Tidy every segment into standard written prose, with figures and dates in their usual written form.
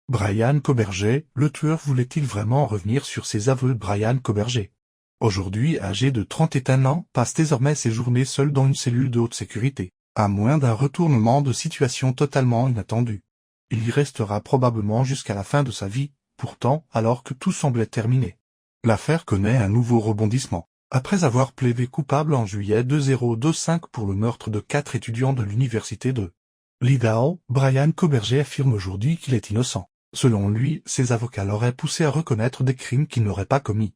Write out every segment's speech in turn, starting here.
Brian Koberger, le tueur voulait-il vraiment revenir sur ses aveux? Brian Koberger, aujourd'hui âgé de 31 ans, passe désormais ses journées seul dans une cellule de haute sécurité, à moins d'un retournement de situation totalement inattendu. Il y restera probablement jusqu'à la fin de sa vie, pourtant, alors que tout semblait terminé. L'affaire connaît un nouveau rebondissement. Après avoir plaidé coupable en juillet 2025 pour le meurtre de 4 étudiants de l'université de l'Idaho, Brian Koberger affirme aujourd'hui qu'il est innocent. Selon lui, ses avocats l'auraient poussé à reconnaître des crimes qu'il n'aurait pas commis.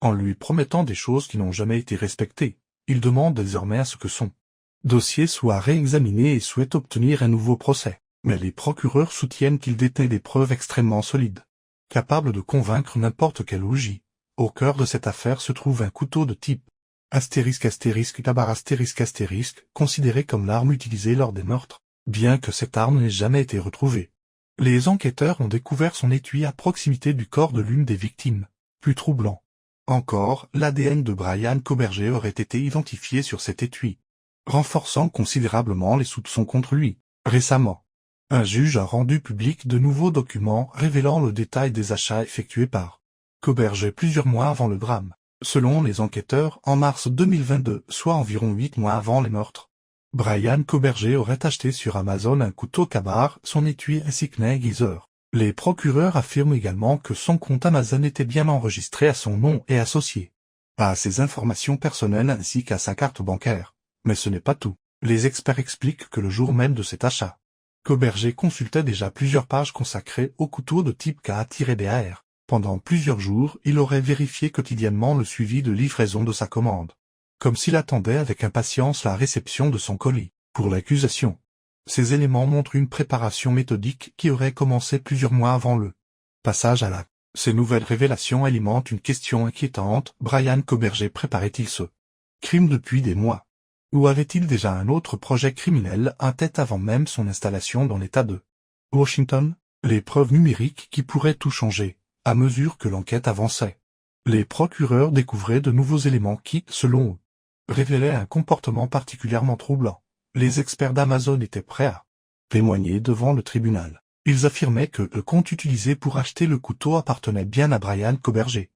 En lui promettant des choses qui n'ont jamais été respectées, il demande désormais à ce que son dossier soit réexaminé et souhaite obtenir un nouveau procès. Mais les procureurs soutiennent qu'il détient des preuves extrêmement solides, capables de convaincre n'importe quel OJ. Au cœur de cette affaire se trouve un couteau de type ******, considéré comme l'arme utilisée lors des meurtres, bien que cette arme n'ait jamais été retrouvée. Les enquêteurs ont découvert son étui à proximité du corps de l'une des victimes. Plus troublant encore, l'ADN de Brian Koberger aurait été identifié sur cet étui, renforçant considérablement les soupçons contre lui. Récemment, un juge a rendu public de nouveaux documents révélant le détail des achats effectués par Koberger plusieurs mois avant le drame. Selon les enquêteurs, en mars 2022, soit environ 8 mois avant les meurtres, Brian Koberger aurait acheté sur Amazon un couteau Ka-Bar, son étui ainsi qu'un aiguiseur. Les procureurs affirment également que son compte Amazon était bien enregistré à son nom et associé à ses informations personnelles ainsi qu'à sa carte bancaire. Mais ce n'est pas tout. Les experts expliquent que le jour même de cet achat, Koberger consultait déjà plusieurs pages consacrées au couteau de type Ka-BAR. Pendant plusieurs jours, il aurait vérifié quotidiennement le suivi de livraison de sa commande, comme s'il attendait avec impatience la réception de son colis. Pour l'accusation, ces éléments montrent une préparation méthodique qui aurait commencé plusieurs mois avant le passage à l'acte. Ces nouvelles révélations alimentent une question inquiétante. Brian Koberger préparait-il ce crime depuis des mois? Ou avait-il déjà un autre projet criminel en tête avant même son installation dans l'État de Washington? Les preuves numériques qui pourraient tout changer, à mesure que l'enquête avançait. Les procureurs découvraient de nouveaux éléments qui, selon eux, révélaient un comportement particulièrement troublant. Les experts d'Amazon étaient prêts à témoigner devant le tribunal. Ils affirmaient que le compte utilisé pour acheter le couteau appartenait bien à Brian Koberger.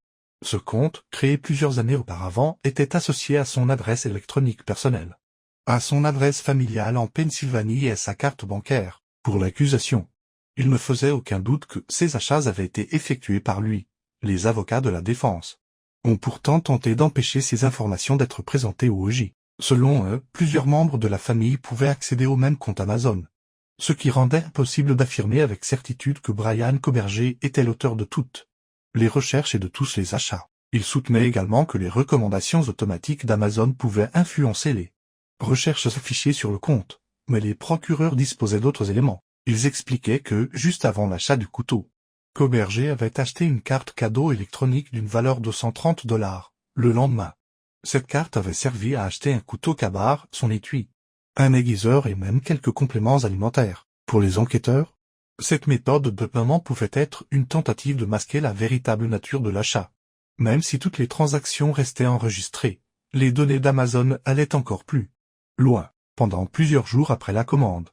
Ce compte, créé plusieurs années auparavant, était associé à son adresse électronique personnelle, à son adresse familiale en Pennsylvanie et à sa carte bancaire. Pour l'accusation, il ne faisait aucun doute que ces achats avaient été effectués par lui. Les avocats de la défense ont pourtant tenté d'empêcher ces informations d'être présentées au OJ. Selon eux, plusieurs membres de la famille pouvaient accéder au même compte Amazon, ce qui rendait impossible d'affirmer avec certitude que Brian Koberger était l'auteur de toutes les recherches et de tous les achats. Il soutenait également que les recommandations automatiques d'Amazon pouvaient influencer les recherches affichées sur le compte, mais les procureurs disposaient d'autres éléments. Ils expliquaient que, juste avant l'achat du couteau, Koberger avait acheté une carte cadeau électronique d'une valeur de $130. Le lendemain, cette carte avait servi à acheter un couteau Ka-Bar, son étui, un aiguiseur et même quelques compléments alimentaires. Pour les enquêteurs, cette méthode de paiement pouvait être une tentative de masquer la véritable nature de l'achat. Même si toutes les transactions restaient enregistrées, les données d'Amazon allaient encore plus loin. Pendant plusieurs jours après la commande,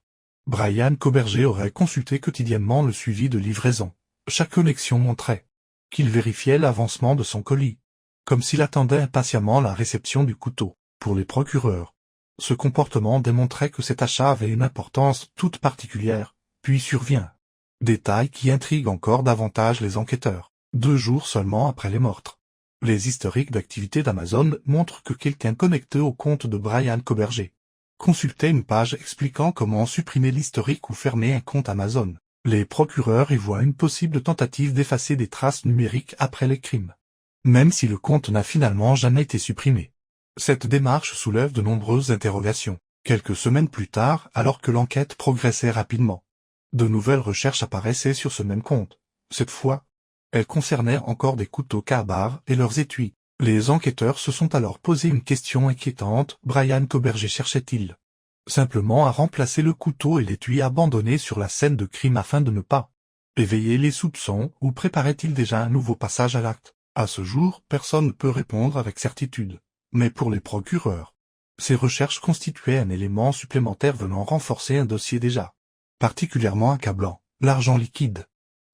Brian Koberger aurait consulté quotidiennement le suivi de livraison. Chaque connexion montrait qu'il vérifiait l'avancement de son colis, comme s'il attendait impatiemment la réception du couteau. Pour les procureurs, ce comportement démontrait que cet achat avait une importance toute particulière. Puis survient détail qui intrigue encore davantage les enquêteurs. 2 jours seulement après les meurtres, les historiques d'activité d'Amazon montrent que quelqu'un connecté au compte de Brian Koberger consultait une page expliquant comment supprimer l'historique ou fermer un compte Amazon. Les procureurs y voient une possible tentative d'effacer des traces numériques après les crimes, même si le compte n'a finalement jamais été supprimé. Cette démarche soulève de nombreuses interrogations. Quelques semaines plus tard, alors que l'enquête progressait rapidement, de nouvelles recherches apparaissaient sur ce même compte. Cette fois, elles concernaient encore des couteaux Ka-Bar et leurs étuis. Les enquêteurs se sont alors posé une question inquiétante. Brian Koberger cherchait-il simplement à remplacer le couteau et l'étui abandonnés sur la scène de crime afin de ne pas éveiller les soupçons, ou préparait-il déjà un nouveau passage à l'acte? À ce jour, personne ne peut répondre avec certitude. Mais pour les procureurs, ces recherches constituaient un élément supplémentaire venant renforcer un dossier déjà particulièrement accablant. L'argent liquide.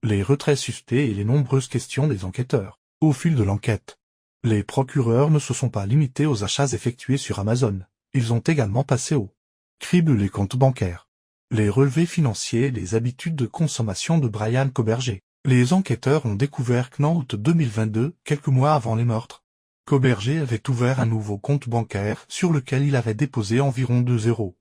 les retraits suspects et les nombreuses questions des enquêteurs. Au fil de l'enquête, les procureurs ne se sont pas limités aux achats effectués sur Amazon, ils ont également passé au crible les comptes bancaires, les relevés financiers et les habitudes de consommation de Brian Koberger. Les enquêteurs ont découvert qu'en août 2022, quelques mois avant les meurtres, Koberger avait ouvert un nouveau compte bancaire sur lequel il avait déposé environ $2.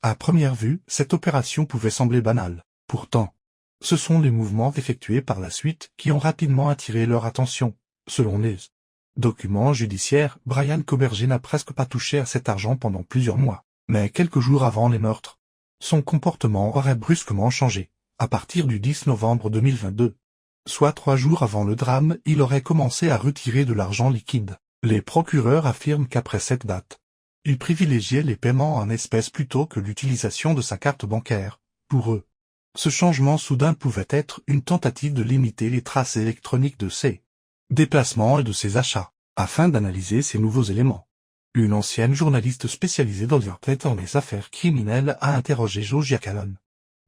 À première vue, cette opération pouvait sembler banale. Pourtant, ce sont les mouvements effectués par la suite qui ont rapidement attiré leur attention. Selon les documents judiciaires, Brian Koberger n'a presque pas touché à cet argent pendant plusieurs mois. Mais quelques jours avant les meurtres, son comportement aurait brusquement changé. À partir du 10 novembre 2022, soit 3 jours avant le drame, il aurait commencé à retirer de l'argent liquide. Les procureurs affirment qu'après cette date, il privilégiait les paiements en espèces plutôt que l'utilisation de sa carte bancaire. Pour eux, ce changement soudain pouvait être une tentative de limiter les traces électroniques de ses déplacements et de ses achats, afin d'analyser ces nouveaux éléments. Une ancienne journaliste spécialisée dans les affaires criminelles a interrogé Joe Giacalone,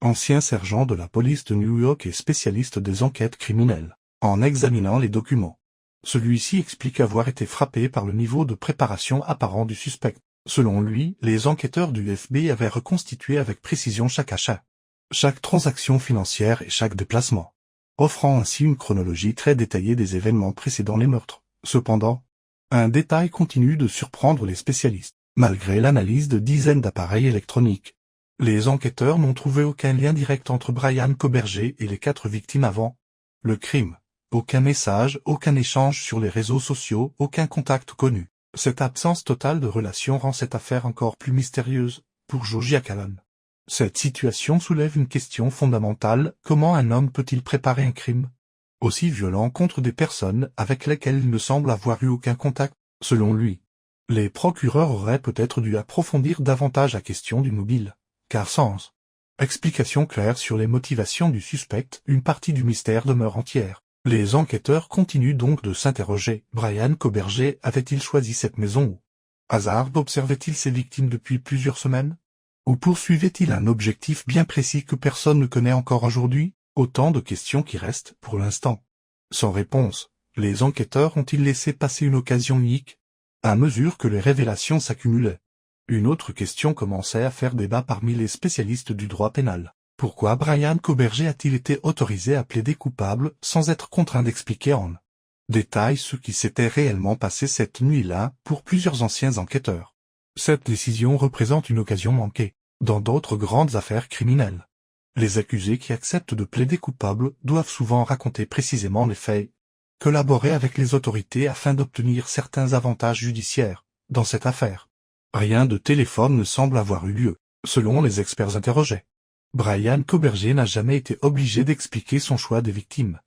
ancien sergent de la police de New York et spécialiste des enquêtes criminelles. En examinant les documents, celui-ci explique avoir été frappé par le niveau de préparation apparent du suspect. Selon lui, les enquêteurs du FBI avaient reconstitué avec précision chaque achat, chaque transaction financière et chaque déplacement, offrant ainsi une chronologie très détaillée des événements précédant les meurtres. Cependant, un détail continue de surprendre les spécialistes. Malgré l'analyse de dizaines d'appareils électroniques, les enquêteurs n'ont trouvé aucun lien direct entre Brian Koberger et les 4 victimes avant le crime. Aucun message, aucun échange sur les réseaux sociaux, aucun contact connu. Cette absence totale de relation rend cette affaire encore plus mystérieuse, pour Joe Giacalone. Cette situation soulève une question fondamentale: comment un homme peut-il préparer un crime aussi violent contre des personnes avec lesquelles il ne semble avoir eu aucun contact? Selon lui, les procureurs auraient peut-être dû approfondir davantage la question du mobile, car sans explication claire sur les motivations du suspect, une partie du mystère demeure entière. Les enquêteurs continuent donc de s'interroger. Brian Koberger avait-il choisi cette maison ou hasard observait-il ses victimes depuis plusieurs semaines? Ou poursuivait-il un objectif bien précis que personne ne connaît encore aujourd'hui? Autant de questions qui restent, pour l'instant, sans réponse. Les enquêteurs ont-ils laissé passer une occasion unique? À mesure que les révélations s'accumulaient, une autre question commençait à faire débat parmi les spécialistes du droit pénal. Pourquoi Brian Koberger a-t-il été autorisé à plaider coupable sans être contraint d'expliquer en détail ce qui s'était réellement passé cette nuit-là pour plusieurs anciens enquêteurs? Cette décision représente une occasion manquée. Dans d'autres grandes affaires criminelles, les accusés qui acceptent de plaider coupable doivent souvent raconter précisément les faits, collaborer avec les autorités afin d'obtenir certains avantages judiciaires. Dans cette affaire, rien de téléphone ne semble avoir eu lieu, selon les experts interrogés. Brian Koberger n'a jamais été obligé d'expliquer son choix des victimes,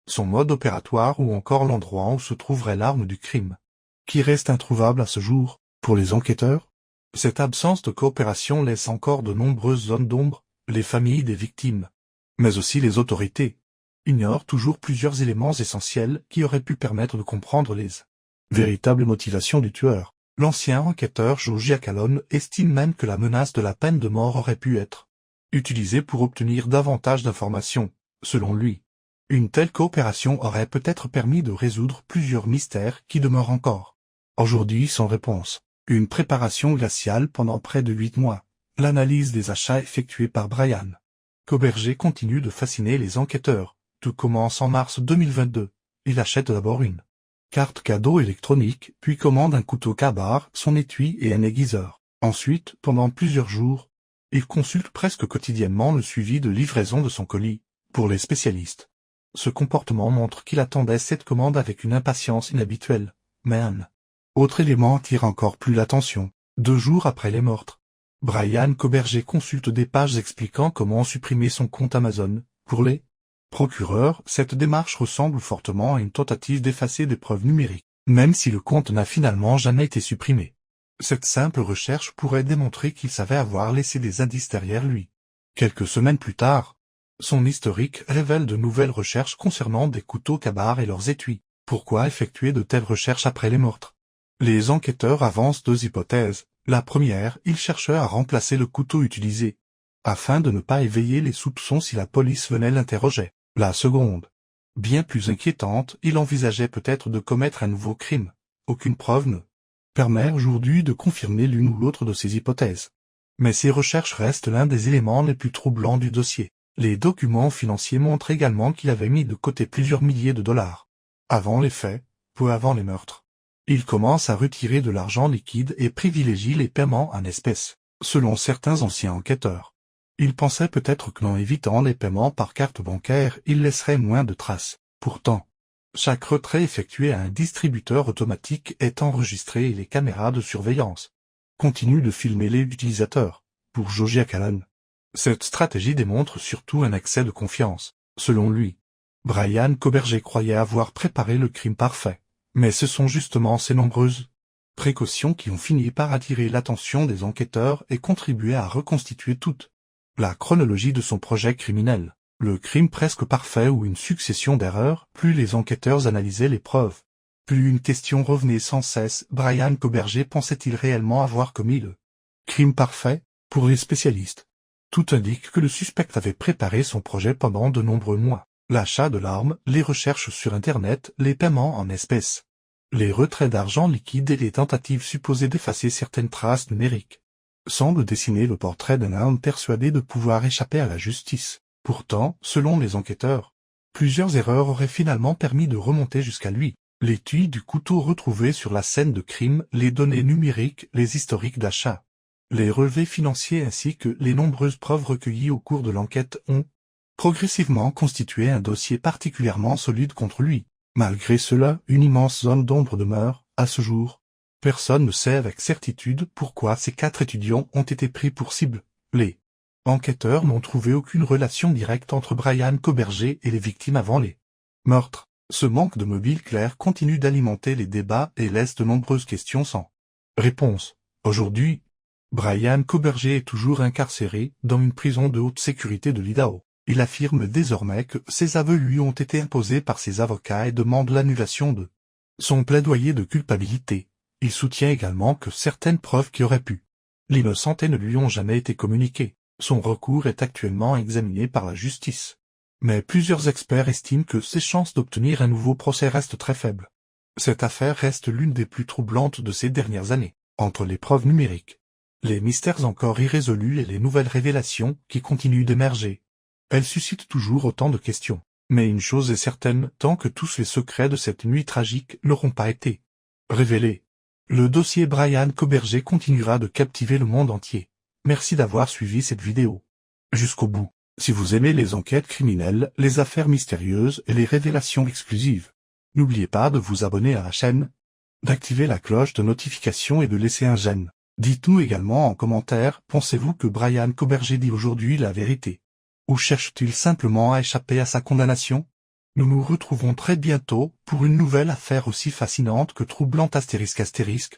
son mode opératoire ou encore l'endroit où se trouverait l'arme du crime, qui reste introuvable à ce jour. Pour les enquêteurs, cette absence de coopération laisse encore de nombreuses zones d'ombre. Les familles des victimes, mais aussi les autorités, ignorent toujours plusieurs éléments essentiels qui auraient pu permettre de comprendre les véritables motivations du tueur. L'ancien enquêteur Joe Giacalone estime même que la menace de la peine de mort aurait pu être utilisée pour obtenir davantage d'informations. Selon lui, une telle coopération aurait peut-être permis de résoudre plusieurs mystères qui demeurent encore aujourd'hui sans réponse. Une préparation glaciale pendant près de 8 mois. L'analyse des achats effectués par Brian Koberger continue de fasciner les enquêteurs. Tout commence en mars 2022. Il achète d'abord une carte cadeau électronique, puis commande un couteau Ka-Bar, son étui et un aiguiseur. Ensuite, pendant plusieurs jours, il consulte presque quotidiennement le suivi de livraison de son colis. Pour les spécialistes, ce comportement montre qu'il attendait cette commande avec une impatience inhabituelle. Mais un autre élément attire encore plus l'attention. 2 jours après les meurtres, Brian Koberger consulte des pages expliquant comment supprimer son compte Amazon. Pour les procureurs, cette démarche ressemble fortement à une tentative d'effacer des preuves numériques, même si le compte n'a finalement jamais été supprimé. Cette simple recherche pourrait démontrer qu'il savait avoir laissé des indices derrière lui. Quelques semaines plus tard, son historique révèle de nouvelles recherches concernant des couteaux Ka-Bar et leurs étuis. Pourquoi effectuer de telles recherches après les meurtres? Les enquêteurs avancent 2 hypothèses. La première, il cherchait à remplacer le couteau utilisé, afin de ne pas éveiller les soupçons si la police venait l'interroger. La seconde. Bien plus inquiétante, il envisageait peut-être de commettre un nouveau crime. Aucune preuve ne permet aujourd'hui de confirmer l'une ou l'autre de ces hypothèses. Mais ces recherches restent l'un des éléments les plus troublants du dossier. Les documents financiers montrent également qu'il avait mis de côté plusieurs milliers de dollars. Avant les faits, peu avant les meurtres. Il commence à retirer de l'argent liquide et privilégie les paiements en espèces, selon certains anciens enquêteurs. Il pensait peut-être qu'en évitant les paiements par carte bancaire, il laisserait moins de traces. Pourtant, chaque retrait effectué à un distributeur automatique est enregistré et les caméras de surveillance continuent de filmer les utilisateurs. Pour Josiah Callan, cette stratégie démontre surtout un excès de confiance. Selon lui, Brian Koberger croyait avoir préparé le crime parfait. Mais ce sont justement ces nombreuses précautions qui ont fini par attirer l'attention des enquêteurs et contribuer à reconstituer toute la chronologie de son projet criminel. Le crime presque parfait ou une succession d'erreurs, plus les enquêteurs analysaient les preuves, plus une question revenait sans cesse. Brian Koberger pensait-il réellement avoir commis le crime parfait? Pour les spécialistes, tout indique que le suspect avait préparé son projet pendant de nombreux mois. L'achat de l'arme, les recherches sur Internet, les paiements en espèces, les retraits d'argent liquide et les tentatives supposées d'effacer certaines traces numériques semblent dessiner le portrait d'un homme persuadé de pouvoir échapper à la justice. Pourtant, selon les enquêteurs, plusieurs erreurs auraient finalement permis de remonter jusqu'à lui. L'étui du couteau retrouvé sur la scène de crime, les données numériques, les historiques d'achat, les relevés financiers ainsi que les nombreuses preuves recueillies au cours de l'enquête ont progressivement constitué un dossier particulièrement solide contre lui. Malgré cela, une immense zone d'ombre demeure. À ce jour, personne ne sait avec certitude pourquoi ces 4 étudiants ont été pris pour cible. Les enquêteurs n'ont trouvé aucune relation directe entre Brian Koberger et les victimes avant les meurtres. Ce manque de mobile clair continue d'alimenter les débats et laisse de nombreuses questions sans réponse. Aujourd'hui, Brian Koberger est toujours incarcéré dans une prison de haute sécurité de l'Idaho. Il affirme désormais que ses aveux lui ont été imposés par ses avocats et demande l'annulation de son plaidoyer de culpabilité. Il soutient également que certaines preuves qui auraient pu l'innocenter ne lui ont jamais été communiquées. Son recours est actuellement examiné par la justice. Mais plusieurs experts estiment que ses chances d'obtenir un nouveau procès restent très faibles. Cette affaire reste l'une des plus troublantes de ces dernières années. Entre les preuves numériques, les mystères encore irrésolus et les nouvelles révélations qui continuent d'émerger, elle suscite toujours autant de questions. Mais une chose est certaine, tant que tous les secrets de cette nuit tragique n'auront pas été révélés, le dossier Brian Koberger continuera de captiver le monde entier. Merci d'avoir suivi cette vidéo jusqu'au bout. Si vous aimez les enquêtes criminelles, les affaires mystérieuses et les révélations exclusives, n'oubliez pas de vous abonner à la chaîne, d'activer la cloche de notification et de laisser un j'aime. Dites-nous également en commentaire, pensez-vous que Brian Koberger dit aujourd'hui la vérité? Ou cherche-t-il simplement à échapper à sa condamnation? Nous nous retrouvons très bientôt pour une nouvelle affaire aussi fascinante que troublante ***.